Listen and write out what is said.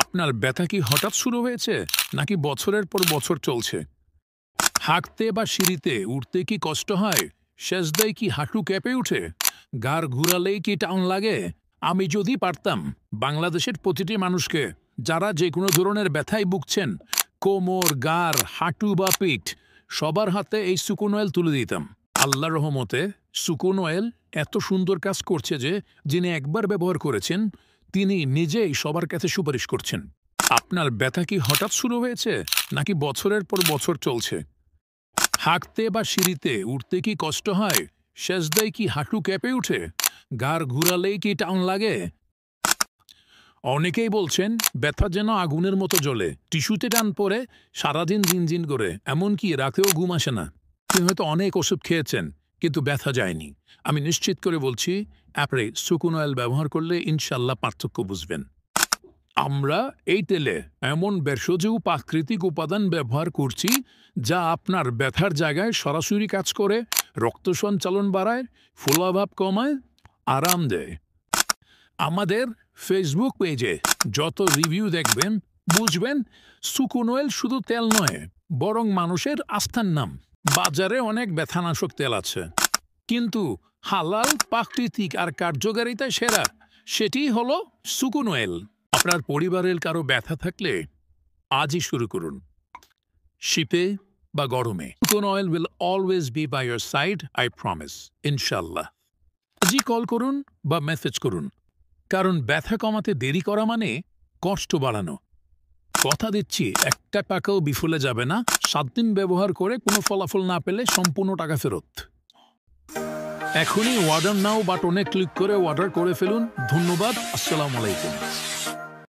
আপনার ব্যথা কি হঠাৎ শুরু হয়েছে নাকি বছরের পর বছর চলছে? হাঁটতে বা সিঁড়িতে উঠতে কি কষ্ট হয়? সেজদায় কি হাঁটু কেঁপে ওঠে? ঘাড় ঘুরালেই কি টান লাগে? আমি যদি পারতাম বাংলাদেশের প্রতিটি মানুষকে যারা যে কোনো ধরনের ব্যথায় ভুগছেন, কোমর, ঘাড়, হাঁটু বা পিঠ, সবার হাতে এই সুকুন অয়েল তুলে দিতাম। আল্লাহর রহমতে সুকুন অয়েল এত সুন্দর কাজ করছে যে যিনি একবার ব্যবহার করেছেন তিনি নিজেই সবার কাছে সুপারিশ করছেন। আপনার ব্যথা কি হঠাৎ শুরু হয়েছে নাকি বছরের পর বছর চলছে? হাঁটতে বা সিঁড়িতে উঠতে কি কষ্ট হয়? সেজদায় কি হাঁটু কেঁপে ওঠে? ঘাড় ঘুরালেই কি টান লাগে? অনেকেই বলছেন ব্যথা যেন আগুনের মতো জ্বলে, টিস্যুতে টান পড়ে, সারাদিন জিনজিন করে, এমনকি রাতেও ঘুম আসে না। তিনি হয়তো অনেক ওষুধ খেয়েছেন কিন্তু ব্যথা যায়নি। আমি নিশ্চিত করে বলছি আপনি সুকুন অয়েল ব্যবহার করলে ইনশাল্লাহ পার্থক্য বুঝবেন। আমরা এই তেলে এমন ভেষজ প্রাকৃতিক উপাদান ব্যবহার করছি যা আপনার ব্যথার জায়গায় সরাসরি কাজ করে, রক্ত সঞ্চালন বাড়ায়, ফোলাভাব কমায়, আরাম দেয়। আমাদের ফেসবুক পেজে যত রিভিউ দেখবেন বুঝবেন সুকুন অয়েল শুধু তেল নয়, বরং মানুষের আস্থার নাম। বাজারে অনেক ব্যথানাশক তেল আছে, কিন্তু হালাল, প্রাকৃতিক আর কার্যকারিতা সেরা সেটিই হলো সুকুন অয়েল। আপনার পরিবারের কারো ব্যথা থাকলে আজই শুরু করুন। শীতে বা গরমে Sukoon oil will always be by your side, I promise, ইনশাল্লাহ। আজই কল করুন বা মেসেজ করুন, কারণ ব্যথা কমাতে দেরি করা মানে কষ্ট বাড়ানো। কথা দিচ্ছি একটা টাকাও বিফলে যাবে না। 7 দিন ব্যবহার করে কোনো ফলাফল না পেলে সম্পূর্ণ টাকা ফেরত। এখনই অর্ডার নাও বাটনে ক্লিক করে অর্ডার করে ফেলুন। ধন্যবাদ। আসসালামু আলাইকুম।